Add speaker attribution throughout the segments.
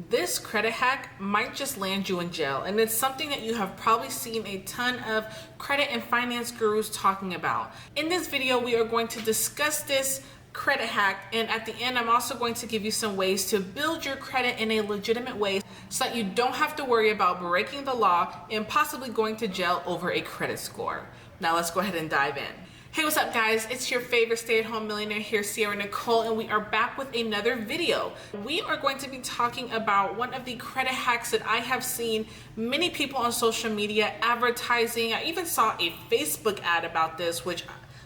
Speaker 1: This credit hack might just land you in jail, and it's something that you have probably seen a ton of credit and finance gurus talking about. In this video, we are going to discuss this credit hack, and at the end, I'm also going to give you some ways to build your credit in a legitimate way so that you don't have to worry about breaking the law and possibly going to jail over a credit score. Now let's go ahead and dive in. Hey, what's up guys? It's your favorite stay-at-home millionaire here, Sierra Nicole, and we are back with another video. We are going to be talking about one of the credit hacks that I have seen many people on social media advertising. I even saw a Facebook ad about this, which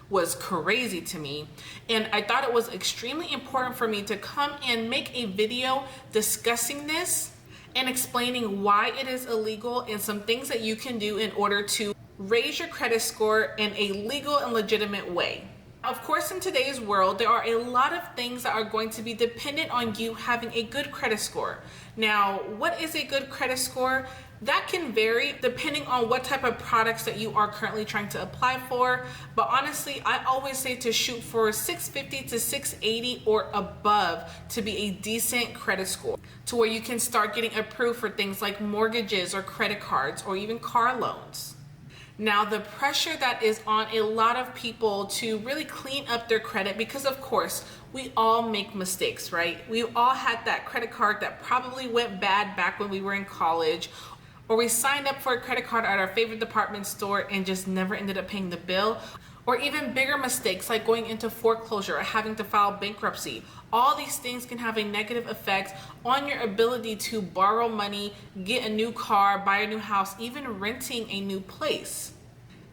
Speaker 1: was crazy to me. And I thought it was extremely important for me to come and make a video discussing this and explaining why it is illegal and some things that you can do in order to raise your credit score in a legal and legitimate way. Of course, in today's world, there are a lot of things that are going to be dependent on you having a good credit score. Now, what is a good credit score? That can vary depending on what type of products that you are currently trying to apply for. But honestly, I always say to shoot for 650 to 680 or above to be a decent credit score, to where you can start getting approved for things like mortgages or credit cards or even car loans. Now, the pressure that is on a lot of people to really clean up their credit, because of course, we all make mistakes, right? We all had that credit card that probably went bad back when we were in college, or we signed up for a credit card at our favorite department store and just never ended up paying the bill. Or even bigger mistakes like going into foreclosure or having to file bankruptcy. All these things can have a negative effect on your ability to borrow money, get a new car, buy a new house, even renting a new place.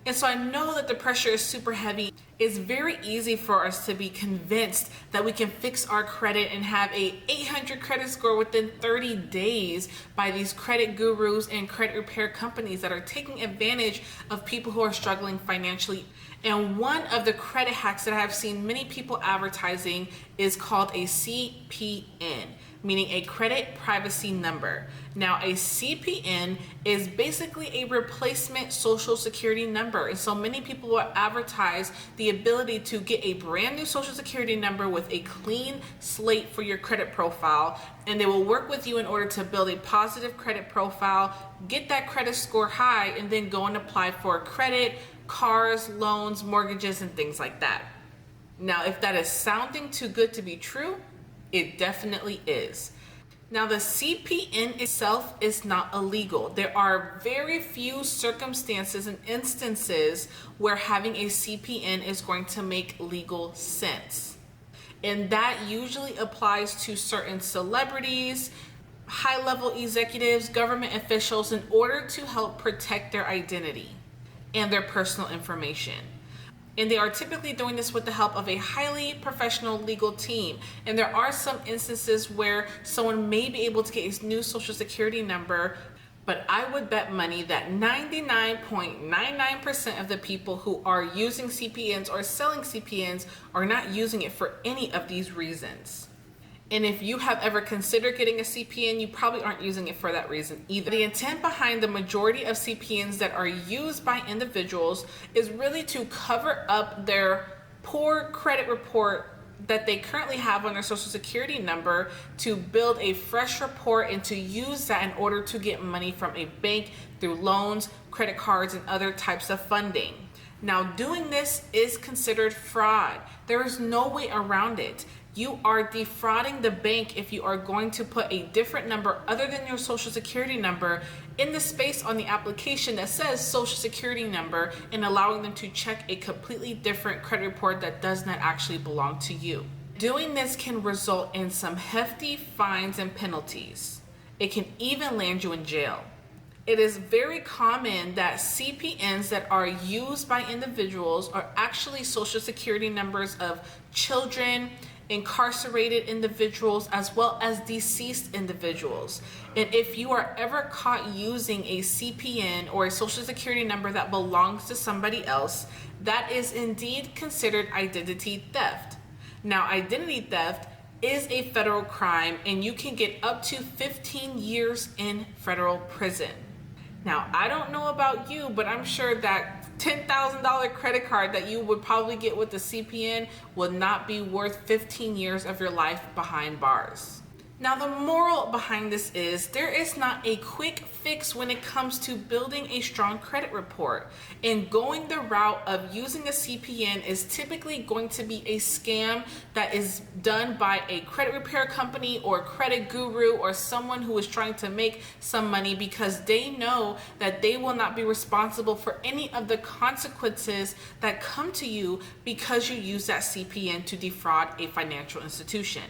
Speaker 1: And so I know that the pressure is super heavy. It's very easy for us to be convinced that we can fix our credit and have a 800 credit score within 30 days by these credit gurus and credit repair companies that are taking advantage of people who are struggling financially. And one of the credit hacks that I have seen many people advertising is called a CPN, meaning a credit privacy number. Now, a CPN is basically a replacement social security number. And so many people will advertise the ability to get a brand new social security number with a clean slate for your credit profile. And they will work with you in order to build a positive credit profile, get that credit score high, and then go and apply for credit, cars, loans, mortgages, and things like that. Now, if that is sounding too good to be true, it definitely is. Now, the CPN itself is not illegal. There are very few circumstances and instances where having a CPN is going to make legal sense. And that usually applies to certain celebrities, high-level executives, government officials, in order to help protect their identity and their personal information. And they are typically doing this with the help of a highly professional legal team. And there are some instances where someone may be able to get a new social security number, but I would bet money that 99.99% of the people who are using CPNs or selling CPNs are not using it for any of these reasons. And if you have ever considered getting a CPN, you probably aren't using it for that reason either. The intent behind the majority of CPNs that are used by individuals is really to cover up their poor credit report that they currently have on their social security number, to build a fresh report and to use that in order to get money from a bank through loans, credit cards, and other types of funding. Now, doing this is considered fraud. There is no way around it. You are defrauding the bank if you are going to put a different number other than your social security number in the space on the application that says social security number, and allowing them to check a completely different credit report that does not actually belong to you. Doing this can result in some hefty fines and penalties. It can even land you in jail. It is very common that CPNs that are used by individuals are actually social security numbers of children, incarcerated individuals, as well as deceased individuals. And if you are ever caught using a CPN or a social security number that belongs to somebody else, that is indeed considered identity theft. Now, identity theft is a federal crime, and you can get up to 15 years in federal prison. Now, I don't know about you, but I'm sure that $10,000 credit card that you would probably get with the CPN would not be worth 15 years of your life behind bars. Now, the moral behind this is there is not a quick fix when it comes to building a strong credit report. And going the route of using a CPN is typically going to be a scam that is done by a credit repair company or credit guru or someone who is trying to make some money because they know that they will not be responsible for any of the consequences that come to you because you use that CPN to defraud a financial institution.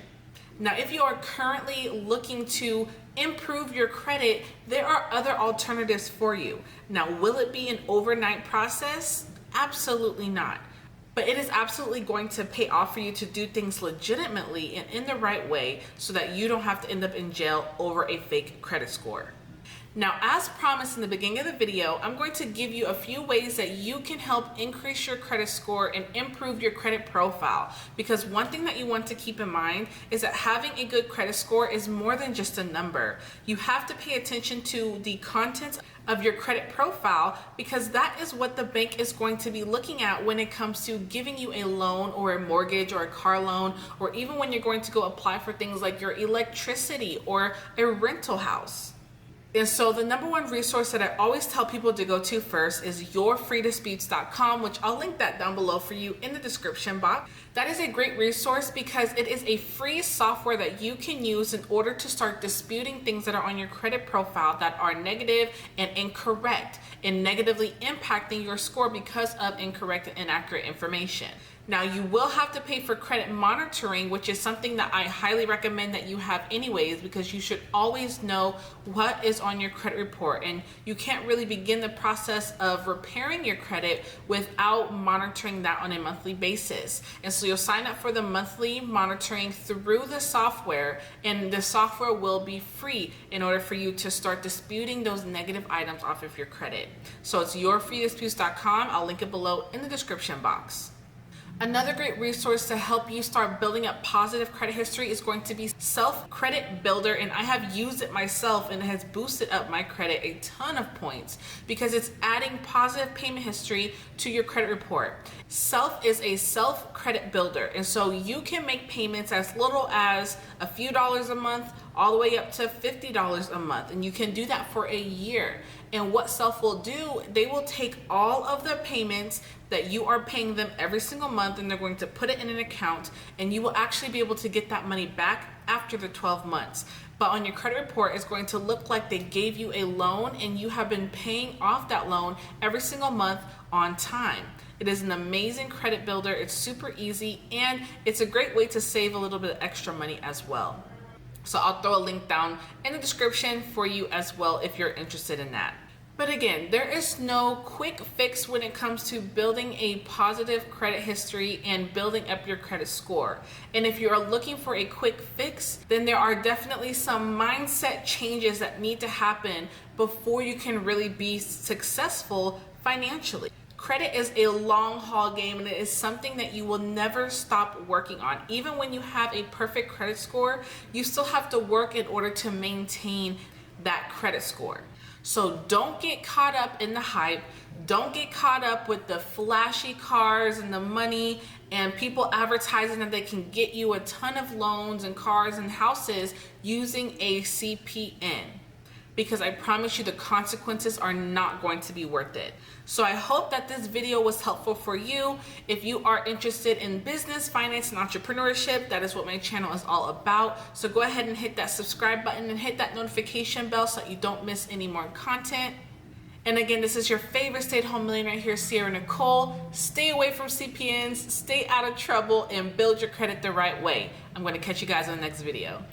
Speaker 1: Now, if you are currently looking to improve your credit, there are other alternatives for you. Now, will it be an overnight process? Absolutely not. But it is absolutely going to pay off for you to do things legitimately and in the right way so that you don't have to end up in jail over a fake credit score. Now, as promised in the beginning of the video, I'm going to give you a few ways that you can help increase your credit score and improve your credit profile. Because one thing that you want to keep in mind is that having a good credit score is more than just a number. You have to pay attention to the contents of your credit profile because that is what the bank is going to be looking at when it comes to giving you a loan or a mortgage or a car loan, or even when you're going to go apply for things like your electricity or a rental house. And so the number one resource that I always tell people to go to first is yourfreedisputes.com, which I'll link that down below for you in the description box. That is a great resource because it is a free software that you can use in order to start disputing things that are on your credit profile that are negative and incorrect and negatively impacting your score because of incorrect and inaccurate information. Now, you will have to pay for credit monitoring, which is something that I highly recommend that you have anyways, because you should always know what is on your credit report. And you can't really begin the process of repairing your credit without monitoring that on a monthly basis. And so you'll sign up for the monthly monitoring through the software, and the software will be free in order for you to start disputing those negative items off of your credit. So it's yourfreedisputes.com. I'll link it below in the description box. Another great resource to help you start building up positive credit history is going to be Self Credit Builder, and I have used it myself and it has boosted up my credit a ton of points because it's adding positive payment history to your credit report. Self is a self credit builder, and so you can make payments as little as a few dollars a month all the way up to $50 a month, and you can do that for a year. And what Self will do, they will take all of the payments that you are paying them every single month and they're going to put it in an account, and you will actually be able to get that money back after the 12 months. But on your credit report, it's going to look like they gave you a loan and you have been paying off that loan every single month on time. It is an amazing credit builder. It's super easy, and it's a great way to save a little bit of extra money as well. So I'll throw a link down in the description for you as well if you're interested in that. But again, there is no quick fix when it comes to building a positive credit history and building up your credit score. And if you are looking for a quick fix, then there are definitely some mindset changes that need to happen before you can really be successful financially. Credit is a long haul game, and it is something that you will never stop working on. Even when you have a perfect credit score, you still have to work in order to maintain that credit score. So don't get caught up in the hype. Don't get caught up with the flashy cars and the money and people advertising that they can get you a ton of loans and cars and houses using a CPN. Because I promise you the consequences are not going to be worth it. So I hope that this video was helpful for you. If you are interested in business, finance, and entrepreneurship, that is what my channel is all about. So go ahead and hit that subscribe button and hit that notification bell so that you don't miss any more content. And again, this is your favorite stay-at-home millionaire here, Sierra Nicole. Stay away from CPNs, stay out of trouble, and build your credit the right way. I'm going to catch you guys in the next video.